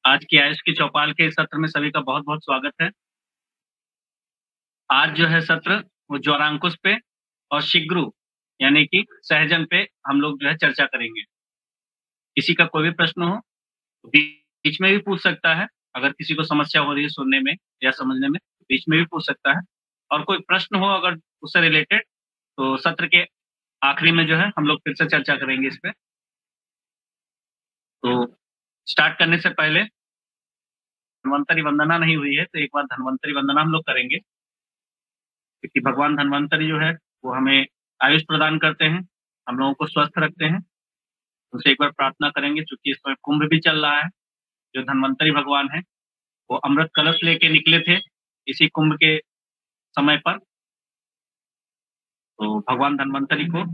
आज की आयुष की चौपाल के इस सत्र में सभी का बहुत-बहुत स्वागत है। आज जो है सत्र वो ज्वरांकुश पे और शिग्रु यानी कि सहजन पे हम लोग जो है चर्चा करेंगे। किसी का कोई भी प्रश्न हो, तो बीच में भी पूछ सकता है। अगर किसी को समस्या हो रही है सुनने में या समझने में, बीच में भी पूछ सकता है। और कोई प्रश्न हो अगर उससे रिलेटेड, तो सत्र के आखिरी में जो है हम लोग फिर से चर्चा करेंगे इस पे। तो स्टार्ट करने से पहले धन्वंतरि वंदना नहीं हुई है, तो एक बार धन्वंतरि वंदना हम लोग करेंगे। क्योंकि भगवान धन्वंतरि जो है, वो हमें आयुष प्रदान करते हैं, हम लोगों को स्वस्थ रखते हैं। उनसे एक बार प्रार्थना करेंगे, चूँकि इस समय कुंभ भी चल रहा है। जो धन्वंतरि भगवान हैं, वो अमृत कलश लेके निकले थे इसी कुंभ के समय पर। तो भगवान धन्वंतरि को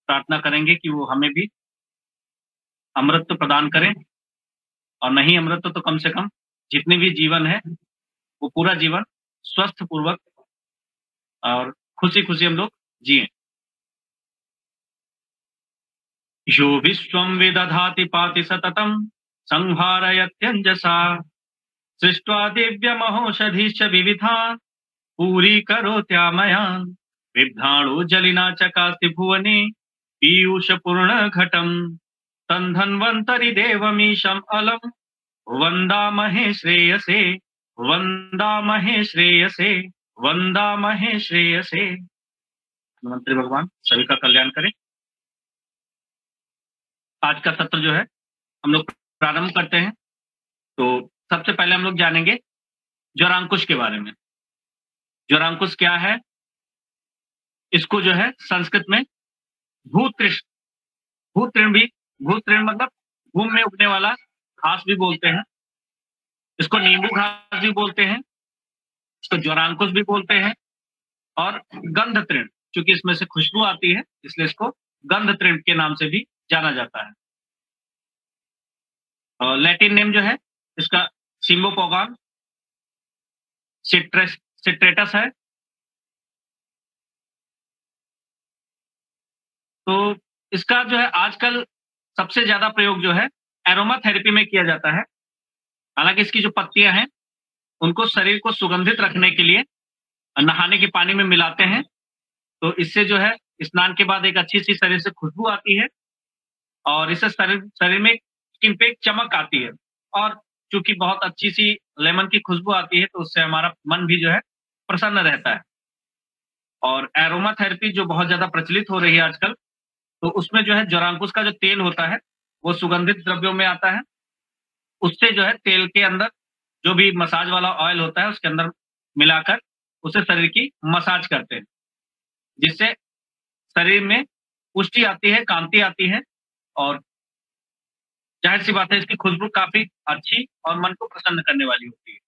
प्रार्थना करेंगे कि वो हमें भी अमृत प्रदान करें, और नहीं अमृत तो कम से कम जितने भी जीवन है, वो पूरा जीवन स्वस्थ पूर्वक और खुशी-खुशी हम लोग जिएँ। यो विश्वं विदधाति पाति सततं संहारयत्यञ्जसा सृष्ट्वा दिव्यमहोषधीश्च विविधान् पूरीकरोत्यामयान् बिभ्राणो जलिना चकास्ति भुवने पीयूषपूर्णघटं तं धन्वन्तरि देवमीशम् अलम् वन्दामहे श्रेयसे वन्दामहे श्रेयसे वन्दामहे श्रेयसे। धन्वंतरि भगवान सभी का कल्याण करें। आज का सत्र जो है हम लोग प्रारंभ करते हैं। तो सबसे पहले हम लोग जानेंगे ज्वरांकुश के बारे में। ज्वरांकुश क्या है? इसको जो है संस्कृत में भूतृण मतलब भूमि में उगने वाला घास भी बोलते हैं। इसको नींबू घास भी बोलते हैं, इसको ज्वरांकुश भी बोलते हैं, और गंध तृण, चूंकि इसमें से खुशबू आती है इसलिए इसको गंध तृण के नाम से भी जाना जाता है। और लैटिन नेम जो है इसका सिम्बोपोगन सिट्रेटस है। तो इसका जो है आजकल सबसे ज्यादा प्रयोग जो है एरोमा थेरेपी में किया जाता है। हालांकि इसकी जो पत्तियां हैं उनको शरीर को सुगंधित रखने के लिए नहाने के पानी में मिलाते हैं, तो इससे जो है स्नान के बाद एक अच्छी सी शरीर से खुशबू आती है, और इससे शरीर में स्किन पे एक चमक आती है। और चूंकि बहुत अच्छी सी लेमन की खुशबू आती है, तो उससे हमारा मन भी जो है प्रसन्न रहता है। और एरोमा थेरेपी जो बहुत ज्यादा प्रचलित हो रही है आजकल, तो उसमें जो है ज्वरांकुश का जो तेल होता है वो सुगंधित द्रव्यों में आता है। उससे जो है तेल के अंदर जो भी मसाज वाला ऑयल होता है उसके अंदर मिलाकर उसे शरीर की मसाज करते हैं, जिससे शरीर में पुष्टि आती है, कांति आती है, और जाहिर सी बात है इसकी खुशबू काफी अच्छी और मन को प्रसन्न करने वाली होती है।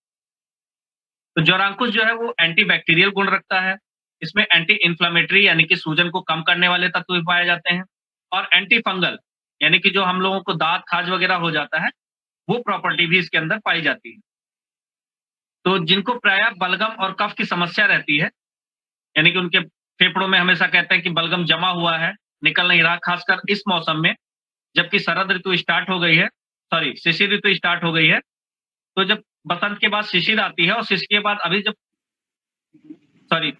तो ज्वरांकुश जो है वो एंटीबैक्टीरियल गुण रखता है। इसमें एंटी इन्फ्लेमेटरी यानी कि सूजन को कम करने वाले तत्व भी पाए जाते हैं, और एंटी फंगल यानी कि जो हम लोगों को दांत खाज वगैरह हो जाता है, वो प्रॉपर्टी भी इसके अंदर पाई जाती है। तो जिनको प्रायः बलगम और कफ की समस्या रहती है, यानी कि उनके फेफड़ों में हमेशा कहते हैं कि बलगम जमा हुआ है, निकल नहीं रहा, खासकर इस मौसम में जबकि शरद ऋतु स्टार्ट हो गई है, सॉरी शिशिर ऋतु स्टार्ट हो गई है। तो जब बसंत के बाद शिशिर आती है, और शिशिर के बाद अभी जब सॉरी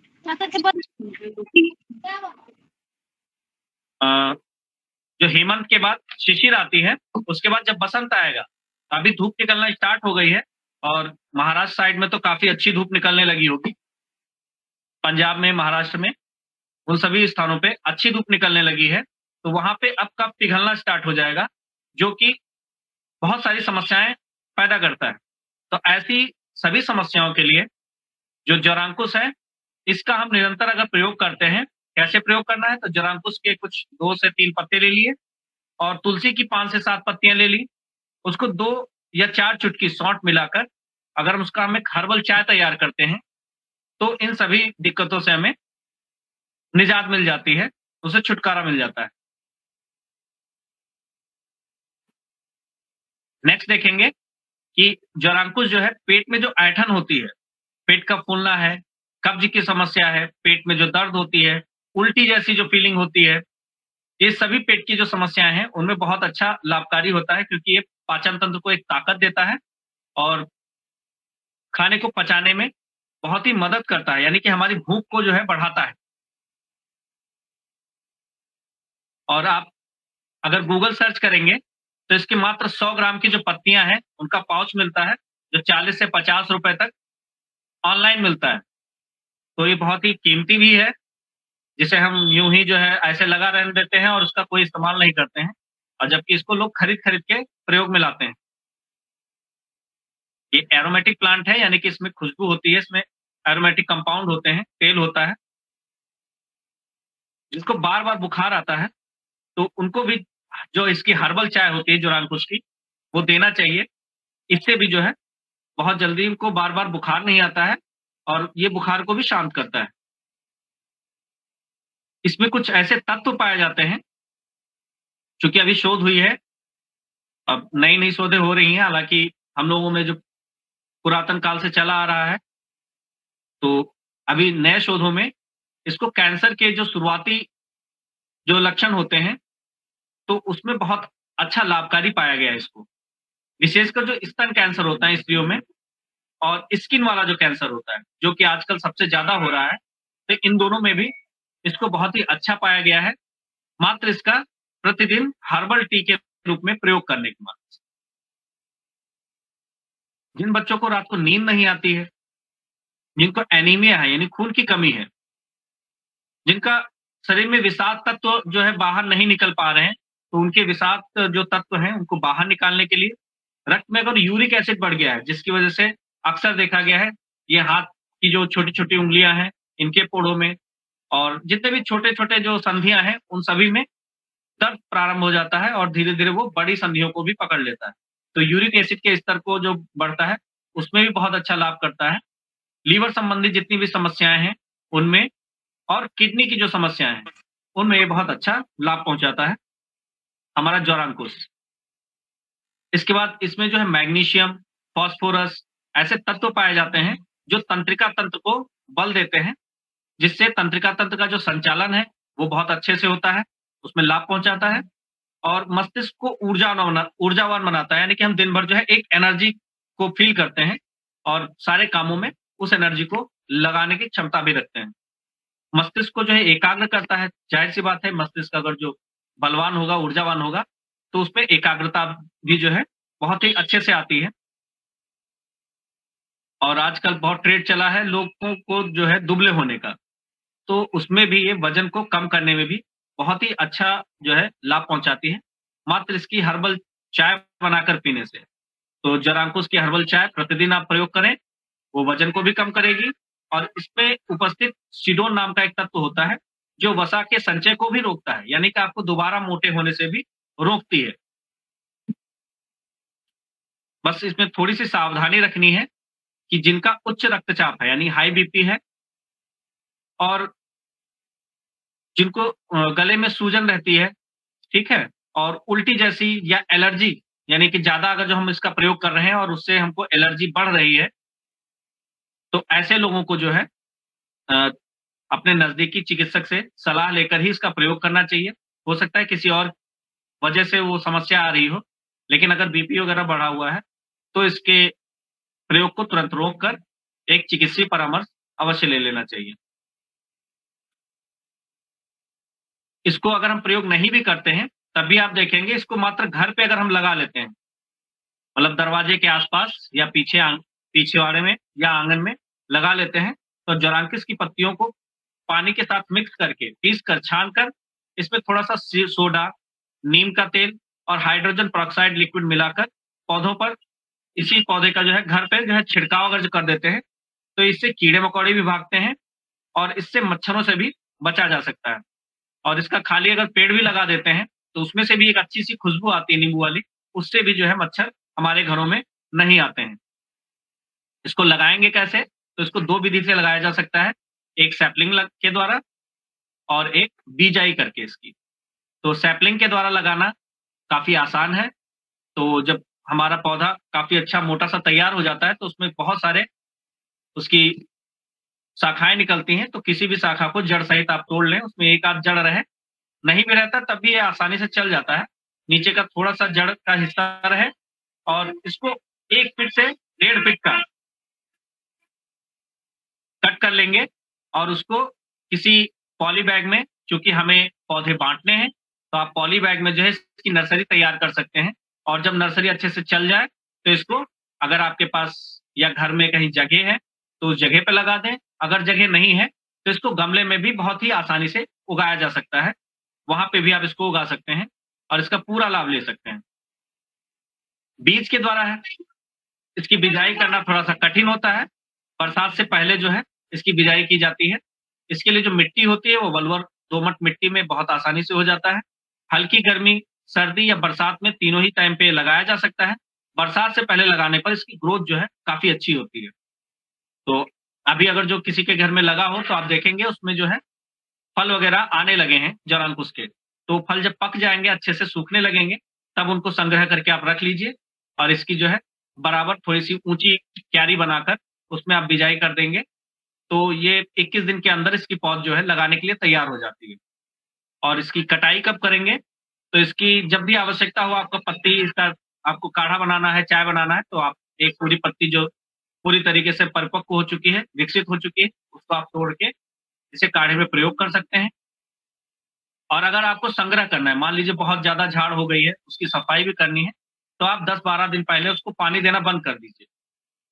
जो हेमंत के बाद शिशिर आती है, उसके बाद जब बसंत आएगा, अभी धूप निकलना स्टार्ट हो गई है, और महाराष्ट्र साइड में तो काफी अच्छी धूप निकलने लगी होगी। पंजाब में, महाराष्ट्र में, उन सभी स्थानों पे अच्छी धूप निकलने लगी है। तो वहां पे अब कफ पिघलना स्टार्ट हो जाएगा, जो कि बहुत सारी समस्याएं पैदा करता है। तो ऐसी सभी समस्याओं के लिए जो ज्वरांकुश है, इसका हम निरंतर अगर प्रयोग करते हैं, कैसे प्रयोग करना है? तो ज्वरांकुश के कुछ 2 से 3 पत्ते ले लिए, और तुलसी की 5 से 7 पत्तियां ले ली। उसको 2 या 4 चुटकी सौंठ मिलाकर अगर हम उसका हम एक हर्बल चाय तैयार करते हैं, तो इन सभी दिक्कतों से हमें निजात मिल जाती है, उससे छुटकारा मिल जाता है। नेक्स्ट देखेंगे कि ज्वरांकुश जो है पेट में जो ऐंठन होती है, पेट का फूलना है, कब्ज की समस्या है, पेट में जो दर्द होती है, उल्टी जैसी जो फीलिंग होती है, ये सभी पेट की जो समस्याएं हैं उनमें बहुत अच्छा लाभकारी होता है, क्योंकि ये पाचन तंत्र को एक ताकत देता है और खाने को पचाने में बहुत ही मदद करता है, यानी कि हमारी भूख को जो है बढ़ाता है। और आप अगर गूगल सर्च करेंगे, तो इसकी मात्र 100 ग्राम की जो पत्तियाँ हैं, उनका पाउच मिलता है, जो 40 से 50 रुपए तक ऑनलाइन मिलता है। तो ये बहुत ही कीमती भी है, जिसे हम यूँ ही जो है ऐसे लगा रहने देते हैं और उसका कोई इस्तेमाल नहीं करते हैं और जबकि इसको लोग खरीद-खरीद के प्रयोग में लाते हैं। ये एरोमेटिक प्लांट है, यानी कि इसमें खुशबू होती है, इसमें एरोमेटिक कंपाउंड होते हैं, तेल होता है। जिसको बार-बार बुखार आता है, तो उनको भी जो इसकी हर्बल चाय होती है जोरांकुश की, वो देना चाहिए। इससे भी जो है बहुत जल्दी उनको बार-बार बुखार नहीं आता है और ये बुखार को भी शांत करता है। इसमें कुछ ऐसे तत्व पाए जाते हैं, चूँकि अभी शोध हुई है, अब नई-नई शोधें हो रही हैं, हालाँकि हम लोगों में जो पुरातन काल से चला आ रहा है, तो अभी नए शोधों में इसको कैंसर के जो शुरुआती जो लक्षण होते हैं, तो उसमें बहुत अच्छा लाभकारी पाया गया है इसको। विशेषकर जो स्तन कैंसर होता है स्त्रियों में और स्किन वाला जो कैंसर होता है, जो कि आजकल सबसे ज़्यादा हो रहा है, तो इन दोनों में भी इसको बहुत ही अच्छा पाया गया है, मात्र इसका प्रतिदिन हर्बल टी के रूप में प्रयोग करने के बाद। जिन बच्चों को रात को नींद नहीं आती है, जिनको एनीमिया है यानी खून की कमी है, जिनका शरीर में विषाक्त तत्व जो है बाहर नहीं निकल पा रहे हैं, तो उनके विषाक्त जो तत्व हैं, उनको बाहर निकालने के लिए रक्त में अगर यूरिक एसिड बढ़ गया है, जिसकी वजह से अक्सर देखा गया है, ये हाथ की जो छोटी-छोटी उँगलियाँ हैं, इनके पोड़ों में और जितने भी छोटे-छोटे जो संधियाँ हैं, उन सभी में दर्द प्रारंभ हो जाता है और धीरे-धीरे वो बड़ी संधियों को भी पकड़ लेता है। तो यूरिक एसिड के स्तर को जो बढ़ता है, उसमें भी बहुत अच्छा लाभ करता है। लीवर संबंधित जितनी भी समस्याएँ हैं, उनमें और किडनी की जो समस्याएँ हैं, उनमें ये बहुत अच्छा लाभ पहुँचाता है, हमारा ज्वारांकुश। इसके बाद इसमें जो है मैग्नीशियम, फास्फोरस ऐसे तत्व पाए जाते हैं, जो तंत्रिका तंत्र को बल देते हैं, जिससे तंत्रिका तंत्र का जो संचालन है, वो बहुत अच्छे से होता है, उसमें लाभ पहुँचाता है और मस्तिष्क को ऊर्जावान बनाता है, यानी कि हम दिन भर जो है एक एनर्जी को फ़ील करते हैं और सारे कामों में उस एनर्जी को लगाने की क्षमता भी रखते हैं। मस्तिष्क को जो है एकाग्र करता है, ज़ाहिर-सी बात है मस्तिष्क अगर जो बलवान होगा, ऊर्जावान होगा, तो उसपे एकाग्रता भी जो है बहुत ही अच्छे से आती है। और आजकल बहुत ट्रेंड चला है लोगों को जो है दुबले होने का, तो उसमें भी ये वज़न को कम करने में भी बहुत ही अच्छा जो है लाभ पहुँचाती है, मात्र इसकी हर्बल चाय बनाकर पीने से। तो जरांकुश की हर्बल चाय प्रतिदिन आप प्रयोग करें, वो वज़न को भी कम करेगी और इसमें उपस्थित सिडोन नाम का एक तत्व होता है, जो वसा के संचय को भी रोकता है, यानी कि आपको दोबारा मोटे होने से भी रोकती है। बस इसमें थोड़ी-सी सावधानी रखनी है कि जिनका उच्च रक्तचाप है, यानी हाई बीपी है और जिनको गले में सूजन रहती है, ठीक है? और उल्टी जैसी या एलर्जी यानी कि ज़्यादा अगर जो हम इसका प्रयोग कर रहे हैं और उससे हमको एलर्जी बढ़ रही है, तो ऐसे लोगों को जो है अ, अपने नज़दीकी चिकित्सक से सलाह लेकर ही इसका प्रयोग करना चाहिए। हो सकता है किसी और वजह से वो समस्या आ रही हो, लेकिन अगर बीपी वगैरह बढ़ा हुआ है, तो इसके प्रयोग को तुरंत रोक कर एक चिकित्सीय परामर्श अवश्य ले लेना चाहिए। इसको अगर हम प्रयोग नहीं भी करते हैं, तब भी आप देखेंगे इसको मात्र घर पे अगर हम लगा लेते हैं, मतलब दरवाजे के आस-पास या पीछेवाड़े में या आँगन में लगा लेते हैं, तो जोरांकिस की पत्तियों को पानी के साथ मिक्स करके, पीस कर, छान कर, इसमें थोड़ा-सा सोडा, नीम का तेल और हाइड्रोजन पेरोक्साइड लिक्विड मिलाकर पौधों पर इसी पौधे का जो है घर पे जो है छिड़काव अगर जो कर देते हैं, तो इससे कीड़े-मकोड़े भी भागते हैं और इससे मच्छरों से भी बचा जा सकता है। और इसका खाली अगर पेड़ भी लगा देते हैं, तो उसमें से भी एक अच्छी-सी खुशबू आती है नींबू वाली, उससे भी जो है मच्छर हमारे घरों में नहीं आते हैं। इसको लगाएँगे कैसे? तो इसको 2 विधि से लगाया जा सकता है, एक सैपलिंग लग के द्वारा और एक बीजाई करके इसकी। तो सैपलिंग के द्वारा लगाना काफ़ी आसान है, तो जब हमारा पौधा काफ़ी अच्छा मोटा-सा तैयार हो जाता है, तो उसमें बहुत सारे उसकी शाखाएँ निकलती हैं, तो किसी भी शाखा को जड़ सहित आप तोड़ लें, उसमें एक आध जड़ रहे, नहीं भी रहता तब भी ये आसानी से चल जाता है। नीचे का थोड़ा-सा जड़ का हिस्सा रहे और इसको 1 फीट से 1.5 फीट का कट कर लेंगे और उसको किसी पॉली बैग में, चूँकि हमें पौधे बाँटने हैं, तो आप पॉली बैग में जो है इसकी नर्सरी तैयार कर सकते हैं और जब नर्सरी अच्छे से चल जाए, तो इसको अगर आपके पास या घर में कहीं जगह है, तो उस जगह पे लगा दें। अगर जगह नहीं है, तो इसको गमले में भी बहुत ही आसानी से उगाया जा सकता है। वहाँ पे भी आप इसको उगा सकते हैं और इसका पूरा लाभ ले सकते हैं। बीज के द्वारा है, इसकी बिजाई करना थोड़ा-सा कठिन होता है। बरसात से पहले जो है इसकी बिजाई की जाती है। इसके लिए जो मिट्टी होती है वो वल्वर दोमट मिट्टी में बहुत आसानी से हो जाता है। हल्की गर्मी, सर्दी या बरसात में तीनों ही टाइम पे लगाया जा सकता है। बरसात से पहले लगाने पर इसकी ग्रोथ जो है काफ़ी अच्छी होती है। तो अभी अगर जो किसी के घर में लगा हो तो आप देखेंगे उसमें जो है फल वगैरह आने लगे हैं जरांकुश के। तो फल जब पक जाएँगे, अच्छे से सूखने लगेंगे, तब उनको संग्रह करके आप रख लीजिए और इसकी जो है बराबर थोड़ी-सी ऊँची क्यारी बनाकर उसमें आप बिजाई कर देंगे, तो ये 21 दिन के अंदर इसकी पौध जो है लगाने के लिए तैयार हो जाती है। और इसकी कटाई कब करेंगे? तो इसकी जब भी आवश्यकता हो, आपका पत्ती इसका आपको काढ़ा बनाना है, चाय बनाना है, तो आप एक पूरी पत्ती जो पूरी तरीके से परिपक्व हो चुकी है, विकसित हो चुकी है, उसको आप तोड़ के इसे काढ़े में प्रयोग कर सकते हैं। और अगर आपको संग्रह करना है, मान लीजिए बहुत ज़्यादा झाड़ हो गई है, उसकी सफाई भी करनी है, तो आप 10-12 दिन पहले उसको पानी देना बंद कर दीजिए।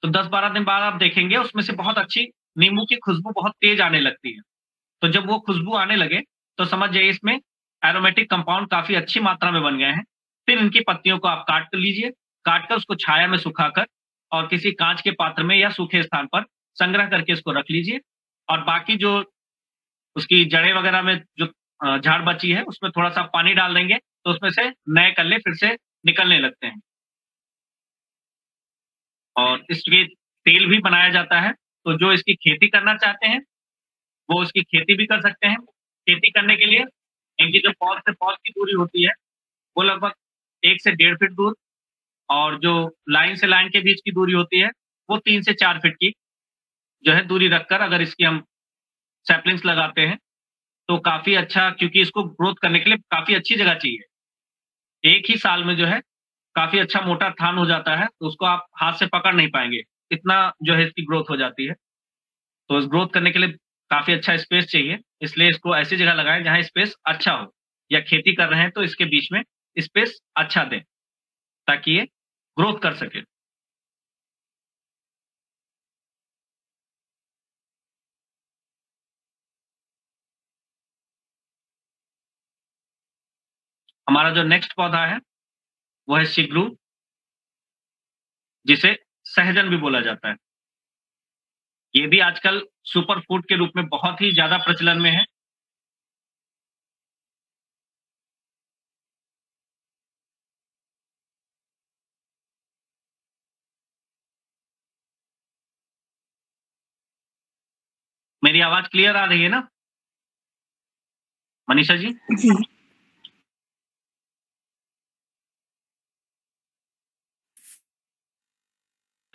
तो 10-12 दिन बाद आप देखेंगे उसमें से बहुत अच्छी नींबू की खुशबू बहुत तेज़ आने लगती है। तो जब वो खुशबू आने लगे, तो समझ जाइए इसमें एरोमेटिक कंपाउंड काफ़ी अच्छी मात्रा में बन गए हैं। फिर इनकी पत्तियों को आप काट लीजिए, काट कर उसको छाया में सुखाकर और किसी काँच के पात्र में या सूखे स्थान पर संग्रह करके इसको रख लीजिए और बाकी जो उसकी जड़ें वगैरह में जो झाड़ बची है, उसमें थोड़ा-सा पानी डाल देंगे, तो उसमें से नए कल्ले फिर से निकलने लगते हैं। और इसके तेल भी बनाया जाता है, तो जो इसकी खेती करना चाहते हैं, वो उसकी खेती भी कर सकते हैं। खेती करने के लिए इनकी जो पौध से पौध की दूरी होती है, वो लगभग 1 से 1.5 फीट दूर और जो लाइन से लाइन के बीच की दूरी होती है, वो 3 से 4 फीट की जो है दूरी रखकर अगर इसकी हम सैपलिंग्स लगाते हैं, तो काफ़ी अच्छा क्योंकि इसको ग्रोथ करने के लिए काफ़ी अच्छी जगह चाहिए। एक ही साल में जो है काफ़ी अच्छा मोटा थान हो जाता है, तो उसको आप हाथ से पकड़ नहीं पाएँगे। इतना जो है इसकी ग्रोथ हो जाती है। तो इस ग्रोथ करने के लिए काफ़ी अच्छा स्पेस चाहिए, इसलिए इसको ऐसी जगह लगाएँ जहाँ स्पेस अच्छा हो या खेती कर रहे हैं तो इसके बीच में स्पेस अच्छा दें, ताकि ये ग्रोथ कर सके। हमारा जो नेक्स्ट पौधा है, वो है शिगरू, जिसे सहजन भी बोला जाता है। ये भी आजकल सुपर फूड के रूप में बहुत ही ज़्यादा प्रचलन में है। मेरी आवाज़ क्लियर आ रही है ना, मनीषा जी? जी।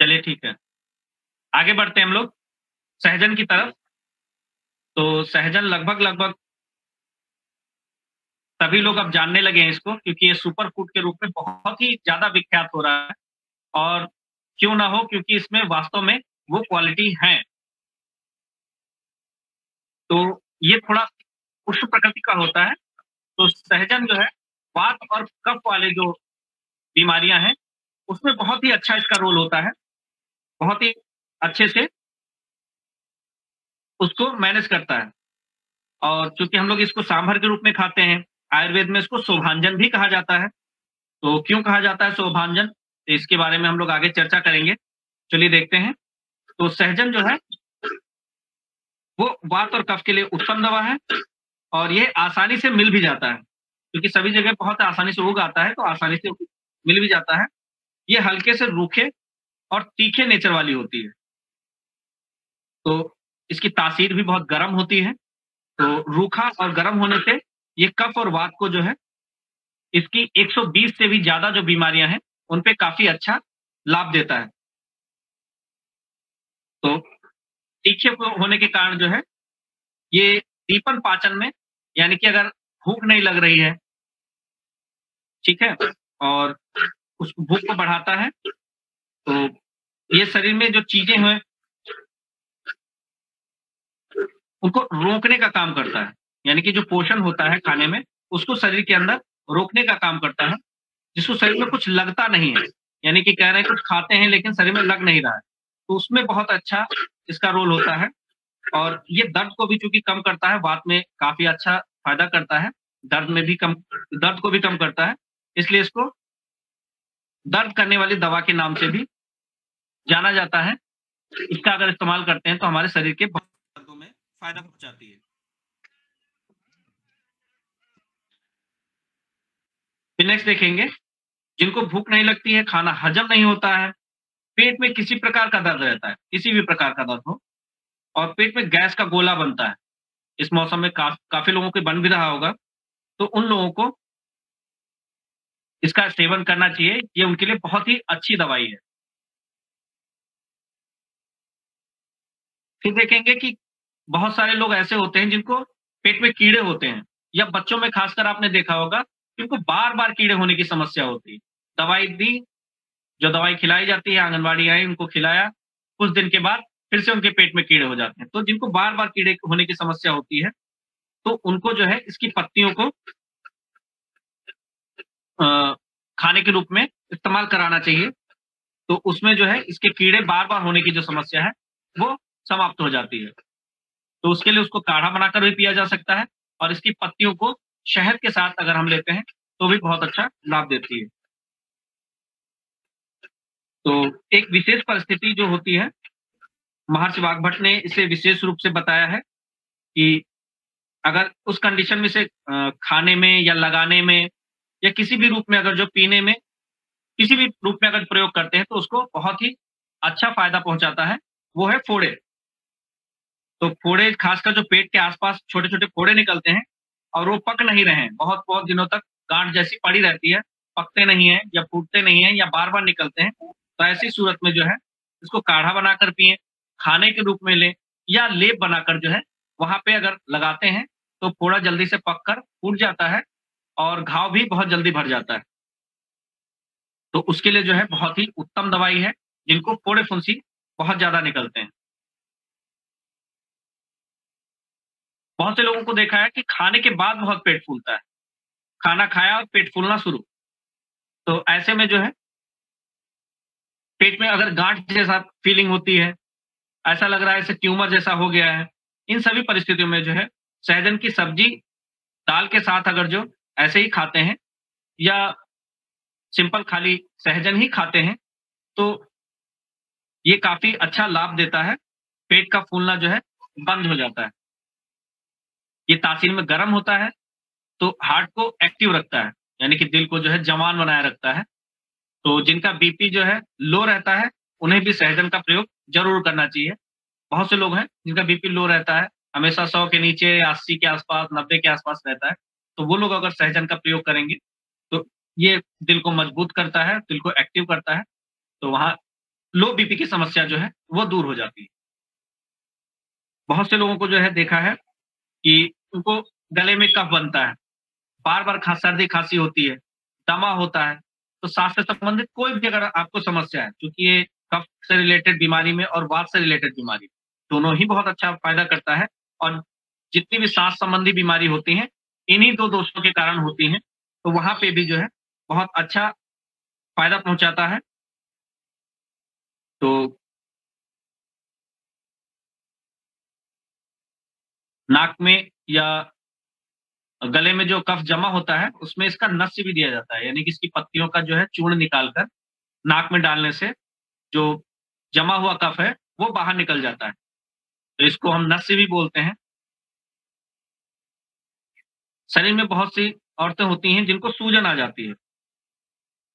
चलिए ठीक है। आगे बढ़ते हैं हम लोग सहजन की तरफ। तो सहजन लगभग-लगभग सभी लोग अब जानने लगे हैं इसको क्योंकि ये सुपर फूड के रूप में बहुत ही ज़्यादा विख्यात हो रहा है और क्यों ना हो क्योंकि इसमें वास्तव में वो क्वालिटी है। तो ये थोड़ा उष्ण प्रकृति का होता है, तो सहजन जो है वात और कफ वाले जो बीमारियाँ हैं, उसमें बहुत ही अच्छा इसका रोल होता है। बहुत ही अच्छे से उसको मैनेज करता है और चूँकि हम लोग इसको सांभर के रूप में खाते हैं, आयुर्वेद में इसको शोभांजन भी कहा जाता है। तो क्यों कहा जाता है शोभांजन? इसके बारे में हम लोग आगे चर्चा करेंगे। चलिए देखते हैं। तो सहजन जो है, वो वात और कफ के लिए उत्तम दवा है और ये आसानी से मिल भी जाता है, क्योंकि सभी जगह बहुत आसानी से उग आता है, तो आसानी से मिल भी जाता है। ये हल्के से रूखे और तीखे नेचर वाली होती है, तो इसकी तासीर भी बहुत गर्म होती है। तो रूखा और गर्म होने से ये कफ और वात को जो है, इसकी 120 से भी ज़्यादा जो बीमारियाँ हैं, उन पे काफ़ी अच्छा लाभ देता है। तो तीखे होने के कारण जो है, ये दीपन पाचन में यानी कि अगर भूख नहीं लग रही है, ठीक है? और उस भूख को बढ़ाता है। तो ये शरीर में जो चीज़ें हैं, उनको रोकने का काम करता है। यानी कि जो पोषण होता है खाने में, उसको शरीर के अंदर रोकने का काम करता है, जिसको शरीर में कुछ लगता नहीं है। यानी कि कह रहे हैं कुछ खाते हैं लेकिन शरीर में लग नहीं रहा है। तो उसमें बहुत अच्छा इसका रोल होता है और ये दर्द को भी चूँकि कम करता है, वात में काफ़ी अच्छा फ़ायदा करता है। दर्द को भी कम करता है, इसलिए इसको दर्द करने वाली दवा के नाम से भी जाना जाता है। इसका अगर इस्तेमाल करते हैं तो हमारे शरीर के बहुत दर्दों में फ़ायदा पहुँचाती है। फिर नेक्स्ट देखेंगे, जिनको भूख नहीं लगती है, खाना हजम नहीं होता है, पेट में किसी प्रकार का दर्द रहता है, किसी भी प्रकार का दर्द हो और पेट में गैस का गोला बनता है। इस मौसम में काफ़ी लोगों के बन भी रहा होगा, तो उन लोगों को इसका सेवन करना चाहिए, ये उनके लिए बहुत ही अच्छी दवाई है। फिर देखेंगे कि बहुत सारे लोग ऐसे होते हैं जिनको पेट में कीड़े होते हैं या बच्चों में खासकर आपने देखा होगा, जिनको बार-बार कीड़े होने की समस्या होती है। दवाई दी, जो दवाई खिलाई जाती है, आंगनबाड़ी आई, उनको खिलाया, कुछ दिन के बाद फिर से उनके पेट में कीड़े हो जाते हैं। तो जिनको बार-बार कीड़े होने की समस्या होती है, तो उनको जो है इसकी पत्तियों को अ, खाने के रूप में इस्तेमाल कराना चाहिए। तो उसमें जो है इसके कीड़े बार-बार होने की जो समस्या है, वो समाप्त हो जाती है। तो उसके लिए उसको काढ़ा बनाकर भी पिया जा सकता है और इसकी पत्तियों को शहद के साथ अगर हम लेते हैं, तो भी बहुत अच्छा लाभ देती है। तो एक विशेष परिस्थिति जो होती है, महर्षि वाग्भट ने इसे विशेष रूप से बताया है कि अगर उस कंडीशन में से खाने में या लगाने में या किसी भी रूप में अगर जो पीने में, किसी भी रूप में अगर प्रयोग करते हैं, तो उसको बहुत ही अच्छा फ़ायदा पहुँचाता है, वो है फोड़े। तो फोड़े खासकर जो पेट के आस-पास छोटे-छोटे फोड़े निकलते हैं और वो पक नहीं रहे हैं, बहुत-बहुत दिनों तक गाँठ जैसी पड़ी रहती है, पकते नहीं हैं या फूटते नहीं हैं या बार-बार निकलते हैं, तो ऐसी सूरत में जो है, इसको काढ़ा बनाकर पिएँ, खाने के रूप में लें या लेप बनाकर जो है, वहाँ पे अगर लगाते हैं, तो फोड़ा जल्दी से पक कर फूट जाता है और घाव भी बहुत जल्दी भर जाता है। तो उसके लिए जो है बहुत ही उत्तम दवाई है, जिनको फोड़े-फुंसी बहुत ज़्यादा निकलते हैं। बहुत से लोगों को देखा है कि खाने के बाद बहुत पेट फूलता है। खाना खाया और पेट फूलना शुरू। तो ऐसे में जो है, पेट में अगर गाँठ जैसा फीलिंग होती है, ऐसा लग रहा है जैसे ट्यूमर जैसा हो गया है, इन सभी परिस्थितियों में जो है, सहजन की सब्ज़ी दाल के साथ अगर जो ऐसे ही खाते हैं या सिंपल खाली सहजन ही खाते हैं, तो ये काफ़ी अच्छा लाभ देता है। पेट का फूलना जो है, बंद हो जाता है। ये तासीर में गर्म होता है, तो हार्ट को एक्टिव रखता है, यानी कि दिल को जो है जवान बनाए रखता है। तो जिनका बीपी जो है लो रहता है, उन्हें भी सहजन का प्रयोग ज़रूर करना चाहिए। बहुत से लोग हैं जिनका बीपी लो रहता है, हमेशा 100 के नीचे, 80 के आस-पास, 90 के आस-पास रहता है। तो वो लोग अगर सहजन का प्रयोग करेंगे, तो ये दिल को मजबूत करता है, दिल को एक्टिव करता है, तो वहाँ लो बीपी की समस्या जो है, वो दूर हो जाती है। बहुत से लोगों को जो है देखा है कि उनको गले में कफ बनता है, बार-बार सर्दी-खाँसी होती है, दमा होता है, तो सांस से संबंधित कोई भी अगर आपको समस्या है, क्योंकि ये कफ से रिलेटेड बीमारी में और वात से रिलेटेड बीमारी, दोनों ही बहुत अच्छा फ़ायदा करता है और जितनी भी सांस संबंधी बीमारी होती हैं, इन्हीं 2 दोषों के कारण होती हैं, तो वहाँ पे भी जो है बहुत अच्छा फ़ायदा पहुँचाता है। तो नाक में या गले में जो कफ जमा होता है, उसमें इसका नस्य भी दिया जाता है, यानी कि इसकी पत्तियों का जो है चूर्ण निकाल कर नाक में डालने से जो जमा हुआ कफ है, वो बाहर निकल जाता है। तो इसको हम नस्य भी बोलते हैं। शरीर में बहुत सी औरतें होती हैं जिनको सूजन आ जाती है,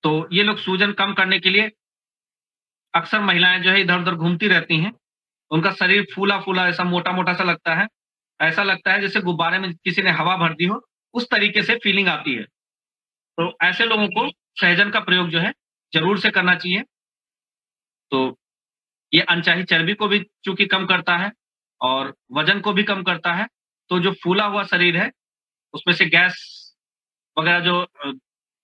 तो ये लोग सूजन कम करने के लिए अक्सर महिलाएँ जो है इधर-उधर घूमती रहती हैं। उनका शरीर फूला-फूला ऐसा मोटा-मोटा सा लगता है। ऐसा लगता है जैसे गुब्बारे में किसी ने हवा भर दी हो, उस तरीके से फीलिंग आती है। तो ऐसे लोगों को सहजन का प्रयोग जो है ज़रूर से करना चाहिए। तो ये अनचाही चर्बी को भी चूँकि कम करता है और वज़न को भी कम करता है, तो जो फूला हुआ शरीर है, उसमें से गैस वग़ैरह जो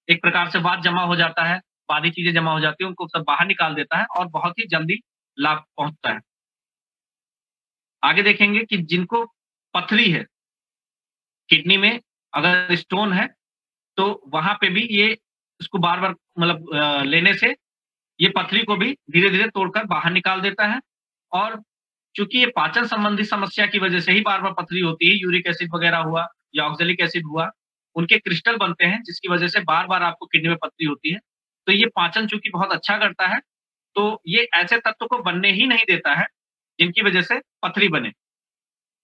एक प्रकार से वात जमा हो जाता है, बाहरी चीज़ें जमा हो जाती हैं, उनको सब बाहर निकाल देता है और बहुत ही जल्दी लाभ पहुँचता है। आगे देखेंगे कि जिनको पथरी है, किडनी में अगर स्टोन है, तो वहाँ पे भी ये इसको बार-बार मतलब लेने से ये पथरी को भी धीरे-धीरे तोड़कर बाहर निकाल देता है और चूँकि ये पाचन संबंधी समस्या की वजह से ही बार-बार पथरी होती है, यूरिक एसिड वगैरह हुआ या ऑक्सैलिक एसिड हुआ, उनके क्रिस्टल बनते हैं जिसकी वजह से बार-बार आपको किडनी में पथरी होती है। तो ये पाचन चूँकि बहुत अच्छा करता है, तो ये ऐसे तत्व को बनने ही नहीं देता है, जिनकी वजह से पथरी बने।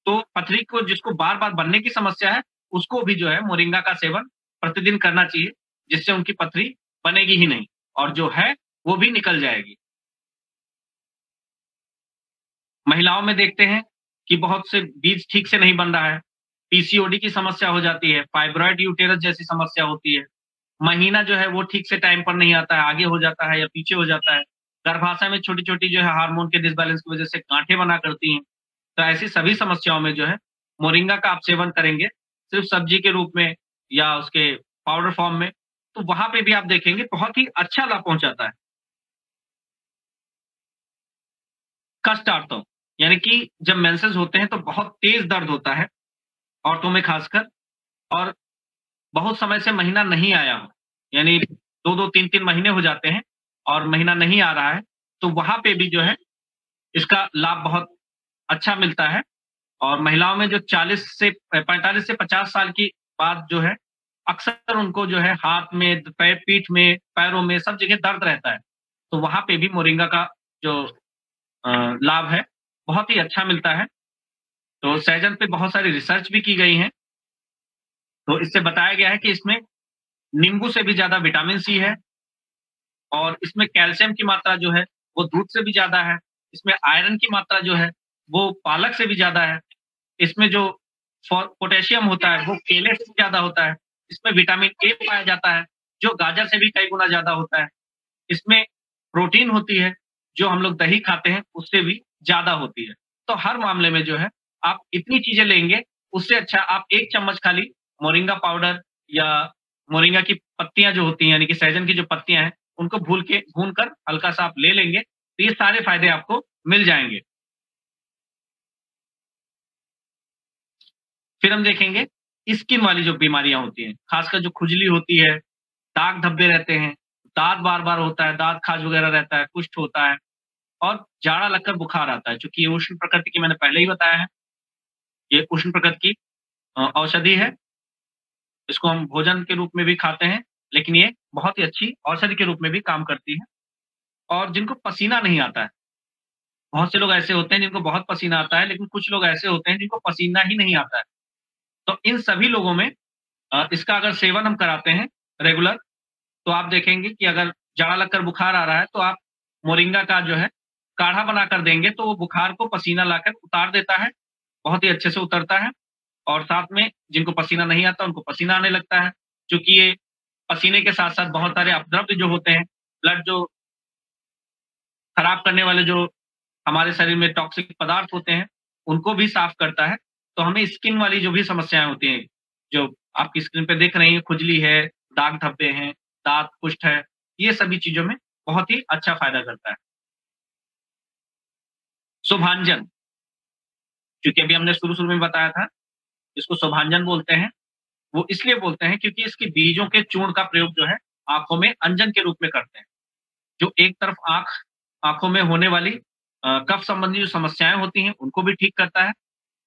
तो पथरी को जिसको बार-बार बनने की समस्या है, उसको भी जो है मोरिंगा का सेवन प्रतिदिन करना चाहिए, जिससे उनकी पथरी बनेगी ही नहीं और जो है, वो भी निकल जाएगी। महिलाओं में देखते हैं कि बहुत से बीज ठीक से नहीं बन रहा है, पीसीओडी की समस्या हो जाती है, फाइब्रॉइड यूटेरस जैसी समस्या होती है, महीना जो है वो ठीक से टाइम पर नहीं आता है, आगे हो जाता है या पीछे हो जाता है, गर्भाशय में छोटी-छोटी जो है हार्मोन के डिसबैलेंस की वजह से गाँठें बना करती हैं। तो ऐसी सभी समस्याओं में जो है मोरिंगा का आप सेवन करेंगे, सिर्फ़ सब्जी के रूप में या उसके पाउडर फॉर्म में, तो वहाँ पे भी आप देखेंगे बहुत ही अच्छा लाभ पहुँचाता है। कष्ट आता हूँ, यानी कि जब मेंसेस होते हैं तो बहुत तेज़ दर्द होता है, औरतों में खासकर और बहुत समय से महीना नहीं आया हो, यानी 2-2 3-3 महीने हो जाते हैं और महीना नहीं आ रहा है, तो वहाँ पे भी जो है इसका लाभ बहुत अच्छा मिलता है और महिलाओं में जो 40 से 45 से 50 साल की बाद जो है, अक्सर उनको जो है हाथ में, पीठ में, पैरों में सब जगह दर्द रहता है। तो वहाँ पे भी मोरिंगा का जो लाभ है, बहुत ही अच्छा मिलता है। तो सहजन पे बहुत सारी रिसर्च भी की गई है। तो इससे बताया गया है कि इसमें नींबू से भी ज़्यादा विटामिन सी है और इसमें कैल्शियम की मात्रा जो है, वो दूध से भी ज़्यादा है। इसमें आयरन की मात्रा जो है, वो पालक से भी ज़्यादा है। इसमें जो पोटेशियम होता है, वो केले से ज़्यादा होता है। इसमें विटामिन ए पाया जाता है, जो गाजर से भी कई गुना ज़्यादा होता है। इसमें प्रोटीन होती है, जो हम लोग दही खाते हैं, उससे भी ज़्यादा होती है। तो हर मामले में जो है, आप इतनी चीज़ें लेंगे, उससे अच्छा आप 1 चम्मच खाली मोरिंगा पाउडर या मोरिंगा की पत्तियाँ जो होती हैं, यानी कि सहजन की जो पत्तियाँ हैं, उनको भून कर हल्का-सा आप ले लेंगे, तो ये सारे फ़ायदे आपको मिल जाएँगे। फिर हम देखेंगे स्किन वाली जो बीमारियाँ होती हैं, खासकर जो खुजली होती है, दाग धब्बे रहते हैं, दाँत बार-बार होता है, दाँत खाज वगैरह रहता है, कुष्ठ होता है और जाड़ा लगकर बुखार आता है। चूँकि ये उष्ण प्रकृति की मैंने पहले ही बताया है, ये उष्ण प्रकृति की औषधि है। इसको हम भोजन के रूप में भी खाते हैं, लेकिन ये बहुत ही अच्छी औषधि के रूप में भी काम करती है और जिनको पसीना नहीं आता है, बहुत से लोग ऐसे होते हैं जिनको बहुत पसीना आता है, लेकिन कुछ लोग ऐसे होते हैं जिनको पसीना ही नहीं आता है। तो इन सभी लोगों में इसका अगर सेवन हम कराते हैं रेगुलर, तो आप देखेंगे कि अगर जाड़ा लगकर बुखार आ रहा है, तो आप मोरिंगा का जो है काढ़ा बनाकर देंगे, तो वो बुखार को पसीना लाकर उतार देता है, बहुत ही अच्छे से उतरता है और साथ में जिनको पसीना नहीं आता, उनको पसीना आने लगता है। चूँकि ये पसीने के साथ-साथ बहुत सारे अपद्रव्य जो होते हैं, ब्लड जो खराब करने वाले जो हमारे शरीर में टॉक्सिक पदार्थ होते हैं, उनको भी साफ करता है। तो हमें स्किन वाली जो भी समस्याएँ होती हैं, जो आपकी स्क्रीन पे दिख रही हैं, खुजली है, दाग धब्बे हैं, दाँत कुष्ठ है, ये सभी चीज़ों में बहुत ही अच्छा फ़ायदा करता है। शुभांजन, क्योंकि अभी हमने शुरू-शुरू में बताया था, इसको शुभांजन बोलते हैं। वो इसलिए बोलते हैं क्योंकि इसके बीजों के चूर्ण का प्रयोग जो है, आँखों में अंजन के रूप में करते हैं। जो एक तरफ आँखों में होने वाली कफ संबंधी जो समस्याएँ होती हैं, उनको भी ठीक करता है।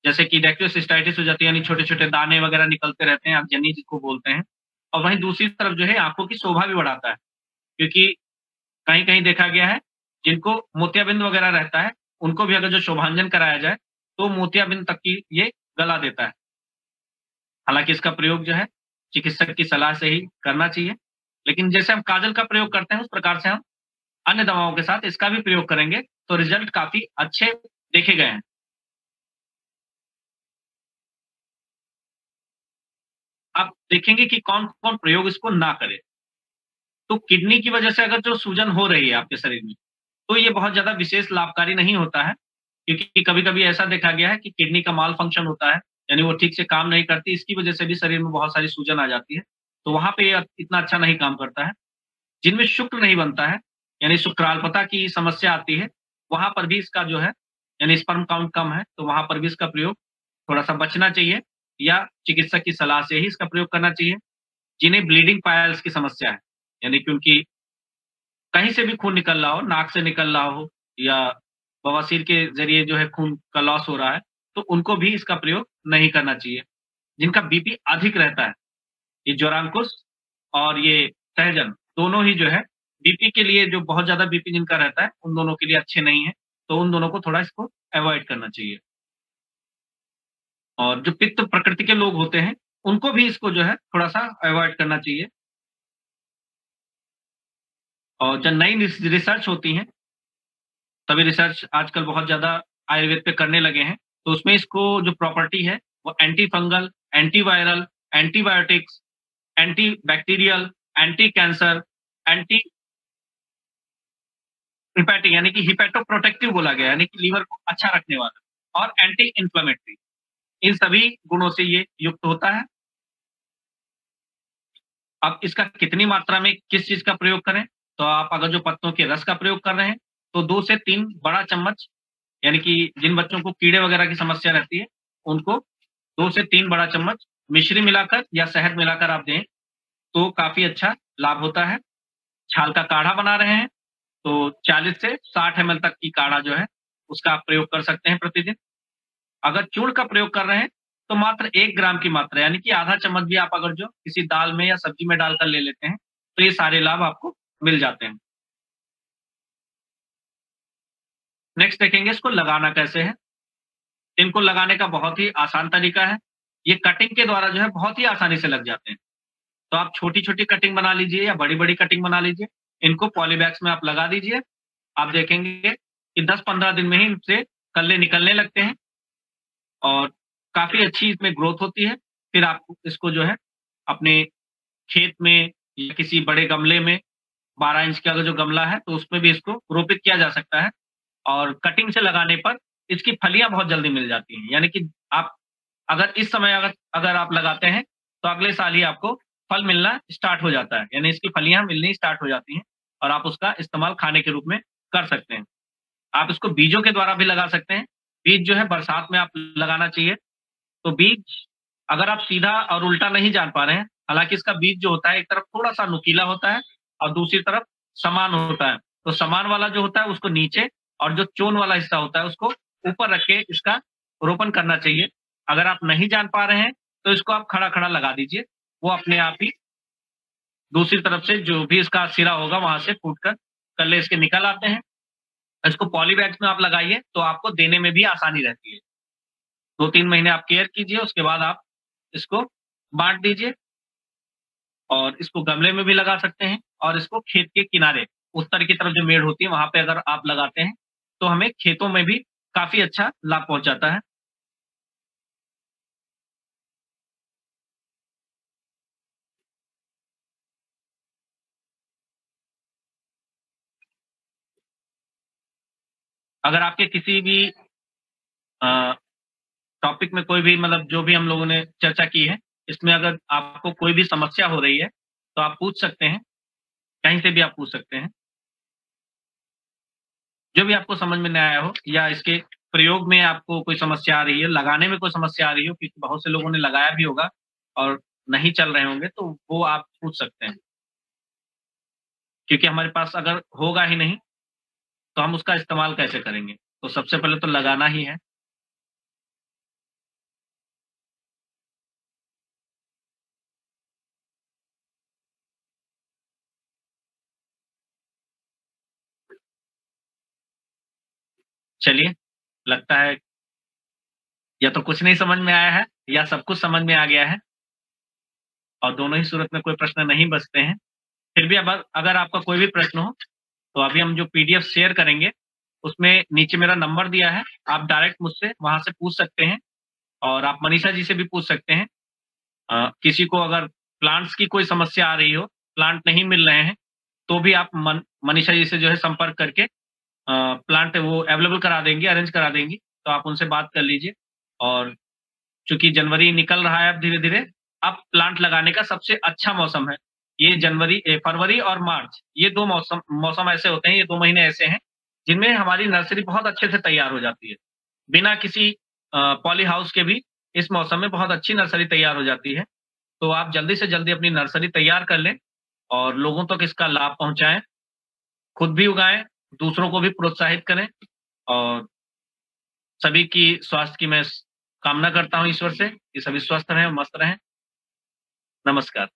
जैसे कि डेक्टियोसिस्टाइटिस हो जाती है, यानी छोटे-छोटे दाने वगैरह निकलते रहते हैं, आगजनी जिसको बोलते हैं। और वहीं दूसरी तरफ जो है आँखों की शोभा भी बढ़ाता है, क्योंकि कहीं-कहीं देखा गया है, जिनको मोतियाबिंद वगैरह रहता है, उनको भी अगर जो शोभांजन कराया जाए, तो मोतियाबिंद तक की ये गला देता है। हालाँकि इसका प्रयोग जो है, चिकित्सक की सलाह से ही करना चाहिए। लेकिन जैसे हम काजल का प्रयोग करते हैं, उस प्रकार से हम अन्य दवाओं के साथ इसका भी प्रयोग करेंगे, तो रिज़ल्ट काफ़ी अच्छे देखे गए हैं। आप देखेंगे कि कौन-कौन प्रयोग इसको ना करे। तो किडनी की वजह से अगर जो सूजन हो रही है आपके शरीर में, तो ये बहुत ज़्यादा विशेष लाभकारी नहीं होता है, क्योंकि कभी-कभी ऐसा देखा गया है कि किडनी का माल फंक्शन होता है, यानी वो ठीक से काम नहीं करती, इसकी वजह से भी शरीर में बहुत सारी सूजन आ जाती है। तो वहाँ पे ये इतना अच्छा नहीं काम करता है। जिनमें शुक्र नहीं बनता है, यानी शुक्राल्पता की समस्या आती है, वहाँ पर भी इसका जो है यानी स्पर्म काउंट कम है, तो वहाँ पर भी इसका प्रयोग थोड़ा-सा बचना चाहिए या चिकित्सक की सलाह से ही इसका प्रयोग करना चाहिए। जिन्हें ब्लीडिंग पाइल्स की समस्या है, यानी कि उनकी कहीं से भी खून निकल रहा हो, नाक से निकल रहा हो या बवासीर के ज़रिए जो है खून का लॉस हो रहा है, तो उनको भी इसका प्रयोग नहीं करना चाहिए। जिनका बीपी अधिक रहता है, ये ज्वरांकुश और ये सहजन दोनों ही जो है बीपी के लिए जो बहुत ज़्यादा बीपी जिनका रहता है, उन दोनों के लिए अच्छे नहीं हैं, तो उन दोनों को थोड़ा इसको अवॉइड करना चाहिए। और जो पित्त प्रकृति के लोग होते हैं, उनको भी इसको जो है थोड़ा-सा अवॉइड करना चाहिए। और जब नई रिसर्च होती हैं, तभी रिसर्च आजकल बहुत ज़्यादा आयुर्वेद पे करने लगे हैं, तो उसमें इसको जो प्रॉपर्टी है, वो anti fungal, anti viral, antibiotics, anti bacterial, anti cancer, anti hepatic यानी कि हिपैटोप्रोटेक्टिव बोला गया है, यानी कि लीवर को अच्छा रखने वाला और एंटी इन्फ्लेमेटरी, इन सभी गुणों से ये युक्त होता है। अब इसका कितनी मात्रा में किस चीज़ का प्रयोग करें, तो आप अगर जो पत्तों के रस का प्रयोग कर रहे हैं, तो 2 से 3 बड़ा चम्मच, यानी कि जिन बच्चों को कीड़े वगैरह की समस्या रहती है, उनको 2 से 3 बड़ा चम्मच मिश्री मिलाकर या शहद मिलाकर आप दें, तो काफ़ी अच्छा लाभ होता है। छाल का काढ़ा बना रहे हैं, तो 40 से 60 एमएल तक की काढ़ा जो है, उसका आप प्रयोग कर सकते हैं प्रतिदिन। अगर चूर्ण का प्रयोग कर रहे हैं, तो मात्र 1 ग्राम की मात्रा यानी कि आधा चम्मच भी आप अगर जो किसी दाल में या सब्जी में डालकर ले लेते हैं, तो ये सारे लाभ आपको मिल जाते हैं। नेक्स्ट देखेंगे इसको लगाना कैसे है। इनको लगाने का बहुत ही आसान तरीका है। ये कटिंग के द्वारा जो है बहुत ही आसानी से लग जाते हैं। तो आप छोटी-छोटी कटिंग बना लीजिए या बड़ी-बड़ी कटिंग बना लीजिए। इनको पॉलीबैग्स में आप लगा दीजिए। आप देखेंगे कि 10-15 दिन में ही इनसे कल्ले निकलने लगते हैं और काफ़ी अच्छी इसमें ग्रोथ होती है। फिर आप इसको जो है अपने खेत में या किसी बड़े गमले में 12 इंच का अगर जो गमला है, तो उसमें भी इसको रोपित किया जा सकता है और कटिंग से लगाने पर इसकी फलियाँ बहुत जल्दी मिल जाती हैं। यानी कि आप अगर इस समय अगर अगर आप लगाते हैं, तो अगले साल ही आपको फल मिलना स्टार्ट हो जाता है। यानी इसकी फलियाँ मिलनी स्टार्ट हो जाती हैं और आप उसका इस्तेमाल खाने के रूप में कर सकते हैं। आप इसको बीजों के द्वारा भी लगा सकते हैं। बीज जो है बरसात में आप लगाना चाहिए। तो बीज अगर आप सीधा और उल्टा नहीं जान पा रहे हैं, हालाँकि इसका बीज जो होता है एक तरफ थोड़ा-सा नुकीला होता है और दूसरी तरफ समान होता है। तो समान वाला जो होता है उसको नीचे और जो चोन वाला हिस्सा होता है उसको ऊपर रख के इसका रोपण करना चाहिए। अगर आप नहीं जान पा रहे हैं, तो इसको आप खड़ा-खड़ा लगा दीजिए। वो अपने आप ही दूसरी तरफ से जो भी इसका सिरा होगा वहाँ से फूटकर कल्ले इसके निकल आते हैं। इसको पॉली बैग्स में आप लगाइए, तो आपको देने में भी आसानी रहती है। 2-3 महीने आप केयर कीजिए, उसके बाद आप इसको बाँट दीजिए और इसको गमले में भी लगा सकते हैं और इसको खेत के किनारे, उत्तर की तरफ जो मेड़ होती है, वहाँ पे अगर आप लगाते हैं, तो हमें खेतों में भी काफ़ी अच्छा लाभ पहुँचाता है। अगर आपके किसी भी अ, टॉपिक में कोई भी मतलब जो भी हम लोगों ने चर्चा की है, इसमें अगर आपको कोई भी समस्या हो रही है, तो आप पूछ सकते हैं, कहीं से भी आप पूछ सकते हैं। जो भी आपको समझ में नहीं आया हो या इसके प्रयोग में आपको कोई समस्या आ रही है, लगाने में कोई समस्या आ रही हो क्योंकि बहुत से लोगों ने लगाया भी होगा और नहीं चल रहे होंगे, तो वो आप पूछ सकते हैं। क्योंकि हमारे पास अगर होगा ही नहीं, तो हम उसका इस्तेमाल कैसे करेंगे? तो सबसे पहले तो लगाना ही है। चलिए, लगता है या तो कुछ नहीं समझ में आया है या सब कुछ समझ में आ गया है और दोनों ही सूरत में कोई प्रश्न नहीं बचते हैं। फिर भी अब अगर आपका कोई भी प्रश्न हो, तो अभी हम जो पीडीएफ शेयर करेंगे, उसमें नीचे मेरा नंबर दिया है, आप डायरेक्ट मुझसे वहाँ से पूछ सकते हैं और आप मनीषा जी से भी पूछ सकते हैं। किसी को अगर प्लांट्स की कोई समस्या आ रही हो, प्लांट नहीं मिल रहे हैं, तो भी आप मनीषा जी से जो है संपर्क करके प्लांट वो अवेलेबल करा देंगी, अरेंज करा देंगी, तो आप उनसे बात कर लीजिए। और चूँकि जनवरी निकल रहा है अब धीरे-धीरे, अब प्लांट लगाने का सबसे अच्छा मौसम है। ये फरवरी और मार्च, ये 2 मौसम ऐसे होते हैं, ये 2 महीने ऐसे हैं, जिनमें हमारी नर्सरी बहुत अच्छे से तैयार हो जाती है। बिना किसी पॉली हाउस के भी इस मौसम में बहुत अच्छी नर्सरी तैयार हो जाती है। तो आप जल्दी से जल्दी अपनी नर्सरी तैयार कर लें और लोगों तक इसका लाभ पहुँचाएँ, खुद भी उगाएँ, दूसरों को भी प्रोत्साहित करें और सभी की स्वास्थ्य की मैं कामना करता हूँ ईश्वर से कि सभी स्वस्थ रहें, मस्त रहें। नमस्कार।